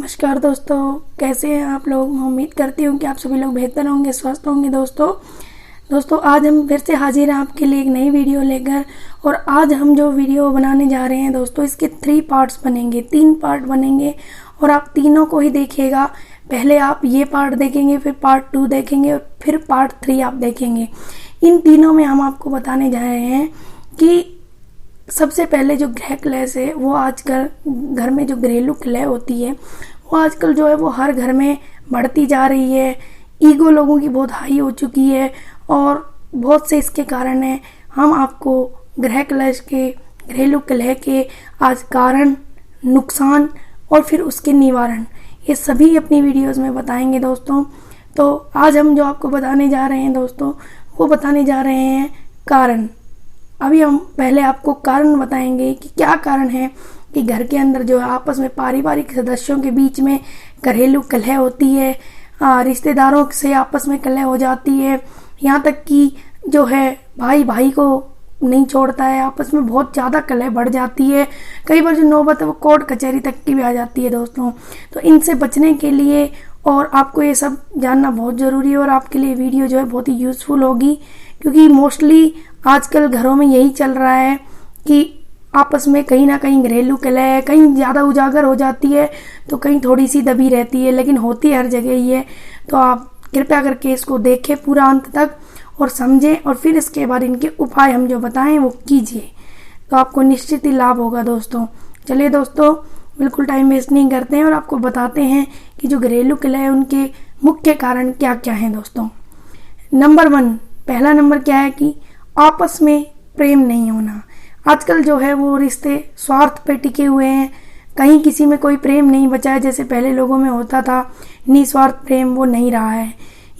नमस्कार दोस्तों, कैसे हैं आप लोग। मैं उम्मीद करती हूँ कि आप सभी लोग बेहतर होंगे, स्वस्थ होंगे। दोस्तों आज हम फिर से हाजिर हैं आपके लिए एक नई वीडियो लेकर। और आज हम जो वीडियो बनाने जा रहे हैं दोस्तों, इसके 3 पार्ट्स बनेंगे, 3 पार्ट बनेंगे और आप तीनों को ही देखिएगा। पहले आप ये पार्ट देखेंगे, फिर पार्ट 2 देखेंगे और फिर पार्ट 3 आप देखेंगे। इन तीनों में हम आपको बताने जा रहे हैं कि सबसे पहले जो गृह क्लेश है वो आजकल घर में जो घरेलू क्लेश होती है वो आजकल जो है वो हर घर में बढ़ती जा रही है। ईगो लोगों की बहुत हाई हो चुकी है और बहुत से इसके कारण है। हम आपको गृह क्लेश के, घरेलू कलह के आज कारण, नुकसान और फिर उसके निवारण, ये सभी अपनी वीडियोस में बताएंगे दोस्तों। तो आज हम जो आपको बताने जा रहे हैं दोस्तों, वो बताने जा रहे हैं कारण। अभी हम पहले आपको कारण बताएंगे कि क्या कारण है कि घर के अंदर जो है आपस में पारिवारिक सदस्यों के बीच में घरेलू कलह होती है, रिश्तेदारों से आपस में कलह हो जाती है, यहाँ तक कि जो है भाई भाई को नहीं छोड़ता है, आपस में बहुत ज़्यादा कलह बढ़ जाती है। कई बार जो नौबत है वो कोर्ट कचहरी तक की भी आ जाती है दोस्तों। तो इनसे बचने के लिए और आपको ये सब जानना बहुत ज़रूरी है और आपके लिए वीडियो जो है बहुत ही यूज़फुल होगी, क्योंकि मोस्टली आजकल घरों में यही चल रहा है कि आपस में कहीं ना कहीं घरेलू कलह कहीं ज़्यादा उजागर हो जाती है तो कहीं थोड़ी सी दबी रहती है, लेकिन होती हर जगह ही है। तो आप कृपया करके इसको देखें पूरा अंत तक और समझें और फिर इसके बाद इनके उपाय हम जो बताएं वो कीजिए, तो आपको निश्चित ही लाभ होगा दोस्तों। चलिए दोस्तों, बिल्कुल टाइम वेस्ट नहीं करते हैं और आपको बताते हैं कि जो घरेलू कलह है उनके मुख्य कारण क्या क्या हैं दोस्तों। नंबर 1, पहला नंबर क्या है कि आपस में प्रेम नहीं होना। आजकल जो है वो रिश्ते स्वार्थ पे टिके हुए हैं, कहीं किसी में कोई प्रेम नहीं बचा है जैसे पहले लोगों में होता था। निस्वार्थ प्रेम वो नहीं रहा है।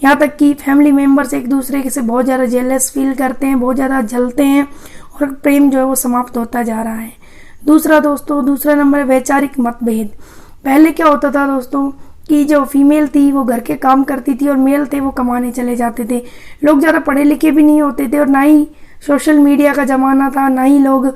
यहाँ तक कि फैमिली मेंबर्स एक दूसरे से बहुत ज़्यादा जेलस फील करते हैं, बहुत ज़्यादा जलते हैं और प्रेम जो है वो समाप्त होता जा रहा है। दूसरा नंबर है वैचारिक मतभेद। पहले क्या होता था दोस्तों कि जो फीमेल थी वो घर के काम करती थी और मेल थे वो कमाने चले जाते थे। लोग ज़्यादा पढ़े लिखे भी नहीं होते थे और ना ही सोशल मीडिया का ज़माना था, ना ही लोग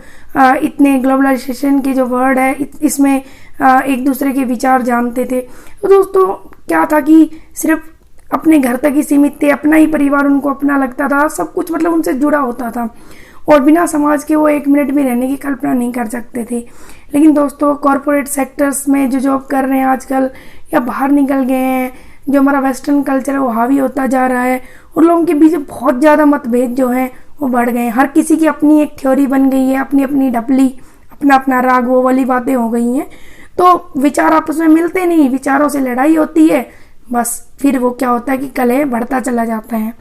इतने ग्लोबलाइजेशन के जो वर्ड है इसमें एक दूसरे के विचार जानते थे। तो दोस्तों क्या था कि सिर्फ अपने घर तक ही सीमित थे, अपना ही परिवार उनको अपना लगता था, सब कुछ मतलब उनसे जुड़ा होता था और बिना समाज के वो 1 मिनट भी रहने की कल्पना नहीं कर सकते थे। लेकिन दोस्तों कॉरपोरेट सेक्टर्स में जो जॉब कर रहे हैं आजकल या बाहर निकल गए हैं, जो हमारा वेस्टर्न कल्चर है वो हावी होता जा रहा है और लोगों के बीच बहुत ज़्यादा मतभेद जो हैं वो बढ़ गए हैं। हर किसी की अपनी एक थ्योरी बन गई है, अपनी अपनी डपली, अपना अपना राग, वो वाली बातें हो गई हैं। तो विचार आपस में मिलते नहीं, विचारों से लड़ाई होती है, बस फिर वो क्या होता है कि कलह बढ़ता चला जाता है।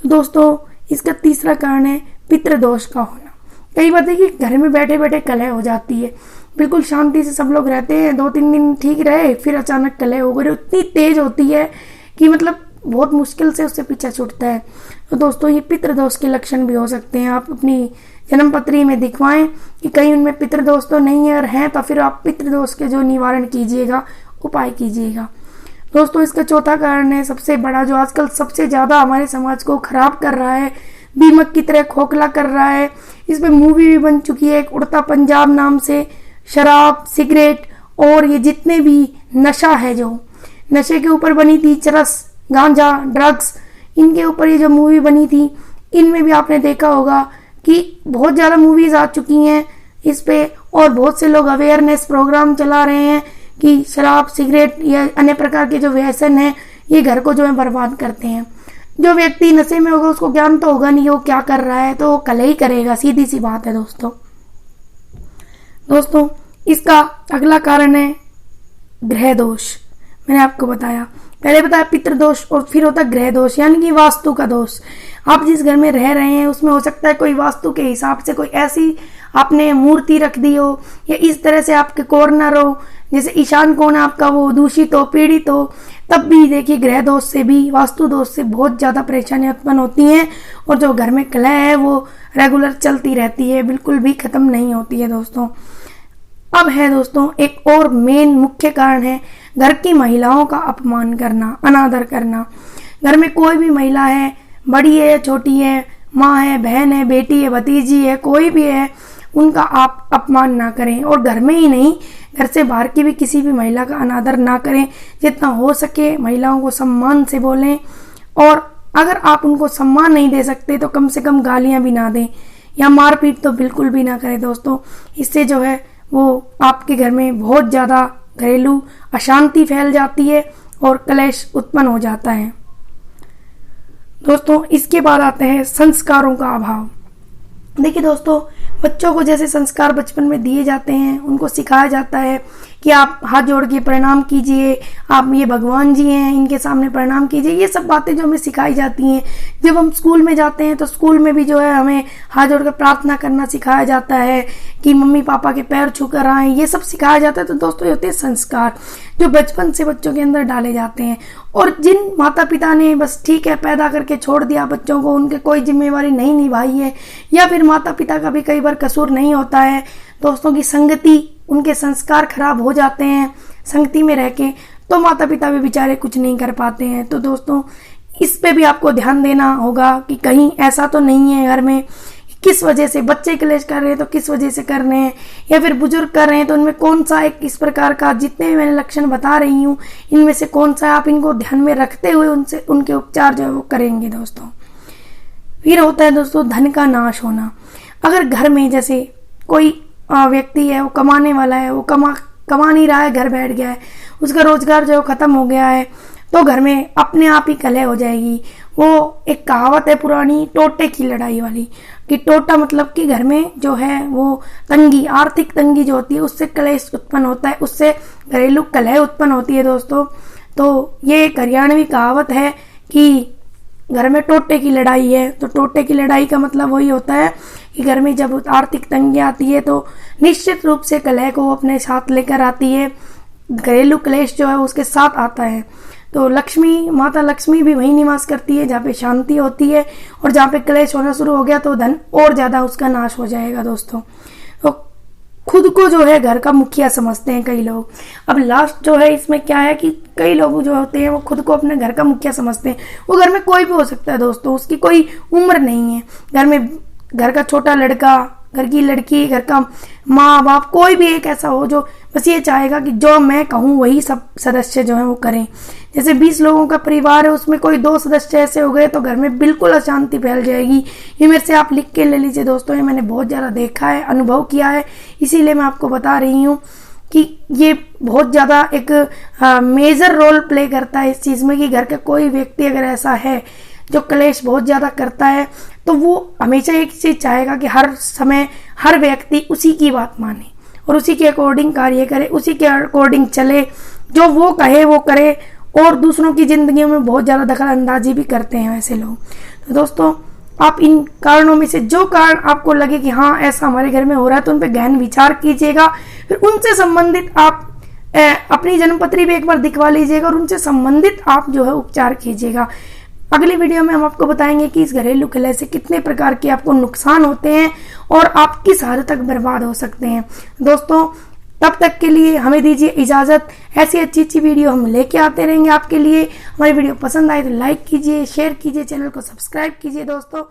दोस्तों इसका तीसरा कारण है पितृदोष का होना। कई बात है कि घर में बैठे बैठे कलह हो जाती है, बिल्कुल शांति से सब लोग रहते हैं, 2-3 दिन ठीक रहे, फिर अचानक कलह हो गई, इतनी तेज होती है कि मतलब बहुत मुश्किल से उससे पीछा छूटता है। तो दोस्तों ये पितृदोष के लक्षण भी हो सकते हैं। आप अपनी जन्मपत्री में दिखवाएं कि कहीं उनमें पितृदोष तो नहीं है, और हैं तो फिर आप पितृदोष के जो निवारण कीजिएगा, उपाय कीजिएगा। दोस्तों इसका चौथा कारण है सबसे बड़ा, जो आजकल सबसे ज़्यादा हमारे समाज को खराब कर रहा है, दीमक की तरह खोखला कर रहा है। इस पर मूवी भी बन चुकी है एक उड़ता पंजाब नाम से। शराब, सिगरेट और ये जितने भी नशा है, जो नशे के ऊपर बनी थी, चरस, गांजा, ड्रग्स, इनके ऊपर ये जो मूवी बनी थी, इनमें भी आपने देखा होगा कि बहुत ज़्यादा मूवीज आ चुकी हैं इस पे और बहुत से लोग अवेयरनेस प्रोग्राम चला रहे हैं कि शराब, सिगरेट या अन्य प्रकार के जो व्यसन हैं ये घर को जो है बर्बाद करते हैं। जो व्यक्ति नशे में होगा उसको ज्ञान तो होगा नहीं वो क्या कर रहा है, तो वो कलह ही करेगा, सीधी सी बात है दोस्तों इसका अगला कारण है ग्रह दोष। मैंने आपको बताया, पहले बताया पितृदोष और फिर होता ग्रह दोष, यानी कि वास्तु का दोष। आप जिस घर में रह रहे हैं उसमें हो सकता है कोई वास्तु के हिसाब से कोई ऐसी आपने मूर्ति रख दी हो या इस तरह से आपके कॉर्नर हो, जैसे ईशान कोण आपका वो दूषित हो, पीड़ित हो, तब भी देखिए ग्रह दोष से भी, वास्तु दोष से बहुत ज़्यादा परेशानियां उत्पन्न होती हैं और जो घर में कलह है वो रेगुलर चलती रहती है, बिल्कुल भी खत्म नहीं होती है दोस्तों। अब है दोस्तों एक और मेन मुख्य कारण है घर की महिलाओं का अपमान करना, अनादर करना। घर में कोई भी महिला है, बड़ी है, छोटी है, माँ है, बहन है, बेटी है, भतीजी है, कोई भी है, उनका आप अपमान ना करें, और घर में ही नहीं, घर से बाहर की भी किसी भी महिला का अनादर ना करें। जितना हो सके महिलाओं को सम्मान से बोलें, और अगर आप उनको सम्मान नहीं दे सकते तो कम से कम गालियां भी ना दें, या मारपीट तो बिल्कुल भी ना करें दोस्तों। इससे जो है वो आपके घर में बहुत ज़्यादा घरेलू अशांति फैल जाती है और क्लेश उत्पन्न हो जाता है दोस्तों। इसके बाद आते हैं संस्कारों का अभाव। देखिए दोस्तों, बच्चों को जैसे संस्कार बचपन में दिए जाते हैं, उनको सिखाया जाता है कि आप हाथ जोड़ के प्रणाम कीजिए, आप ये भगवान जी हैं, इनके सामने प्रणाम कीजिए। ये सब बातें जो हमें सिखाई जाती हैं, जब हम स्कूल में जाते हैं तो स्कूल में भी जो है हमें हाथ जोड़ कर प्रार्थना करना सिखाया जाता है कि मम्मी पापा के पैर छू कर आए, ये सब सिखाया जाता है। तो दोस्तों ये होते हैं संस्कार जो बचपन से बच्चों के अंदर डाले जाते हैं। और जिन माता पिता ने बस ठीक है पैदा करके छोड़ दिया बच्चों को, उनके कोई जिम्मेवारी नहीं निभाई है, या फिर माता पिता का भी कई बार कसूर नहीं होता है दोस्तों की संगति, उनके संस्कार खराब हो जाते हैं संगति में रह के, तो माता पिता भी बेचारे कुछ नहीं कर पाते हैं। तो दोस्तों इस पे भी आपको ध्यान देना होगा कि कहीं ऐसा तो नहीं है घर में, किस वजह से बच्चे क्लेश कर रहे हैं तो किस वजह से कर रहे हैं, या फिर बुजुर्ग कर रहे हैं तो उनमें कौन सा एक इस प्रकार का, जितने भी मैंने लक्षण बता रही हूँ इनमें से कौन सा आप इनको ध्यान में रखते हुए उनसे उनके उपचार जो है वो करेंगे दोस्तों। फिर होता है दोस्तों धन का नाश होना। अगर घर में जैसे कोई व्यक्ति है, वो कमाने वाला है, वो कमा नहीं रहा है, घर बैठ गया है, उसका रोजगार जो खत्म हो गया है, तो घर में अपने आप ही कलह हो जाएगी। वो एक कहावत है पुरानी, टोटे की लड़ाई वाली, कि टोटा मतलब कि घर में जो है वो तंगी, आर्थिक तंगी जो होती है उससे कलेश उत्पन्न होता है, उससे घरेलू कलह उत्पन्न होती है दोस्तों। तो ये एक हरियाणवी कहावत है कि घर में टोटे की लड़ाई है। तो टोटे की लड़ाई का मतलब वही होता है कि घर में जब आर्थिक तंगी आती है तो निश्चित रूप से कलह को अपने साथ लेकर आती है, घरेलू क्लेश जो है उसके साथ आता है। तो लक्ष्मी, माता लक्ष्मी भी वहीं निवास करती है जहाँ पे शांति होती है, और जहाँ पे क्लेश होना शुरू हो गया तो धन और ज्यादा उसका नाश हो जाएगा दोस्तों। तो खुद को जो है घर का मुखिया समझते हैं कई लोग। अब लास्ट जो है इसमें क्या है कि कई लोग जो होते हैं वो खुद को अपने घर का मुखिया समझते हैं। वो घर में कोई भी हो सकता है दोस्तों, उसकी कोई उम्र नहीं है। घर में घर का छोटा लड़का, घर की लड़की, घर का माँ बाप, कोई भी एक ऐसा हो जो बस ये चाहेगा कि जो मैं कहूँ वही सब सदस्य जो है वो करें। जैसे 20 लोगों का परिवार है, उसमें कोई 2 सदस्य ऐसे हो गए तो घर में बिल्कुल अशांति फैल जाएगी। ये मेरे से आप लिख के ले लीजिए दोस्तों, ये मैंने बहुत ज़्यादा देखा है, अनुभव किया है, इसीलिए मैं आपको बता रही हूँ कि ये बहुत ज़्यादा एक मेजर रोल प्ले करता है इस चीज़ में कि घर का कोई व्यक्ति अगर ऐसा है जो क्लेश बहुत ज़्यादा करता है तो वो हमेशा एक चीज़ चाहेगा कि हर समय हर व्यक्ति उसी की बात माने और उसी के अकॉर्डिंग कार्य करे, उसी के अकॉर्डिंग चले, जो वो कहे वो करे, और दूसरों की जिंदगी में बहुत ज़्यादा दखल अंदाजी भी करते हैं वैसे लोग। तो दोस्तों आप इन कारणों में से जो कारण आपको लगे कि हाँ ऐसा हमारे घर में हो रहा है तो उन पर गहन विचार कीजिएगा। फिर उनसे संबंधित आप अपनी जन्मपत्री भी एक बार दिखवा लीजिएगा और उनसे संबंधित आप जो है उपचार कीजिएगा। अगली वीडियो में हम आपको बताएंगे कि इस घरेलू कलह से कितने प्रकार के आपको नुकसान होते हैं और आप किस हद तक बर्बाद हो सकते हैं। दोस्तों तब तक के लिए हमें दीजिए इजाजत। ऐसी अच्छी वीडियो हम लेके आते रहेंगे आपके लिए। हमारी वीडियो पसंद आए तो लाइक कीजिए, शेयर कीजिए, चैनल को सब्सक्राइब कीजिए दोस्तों।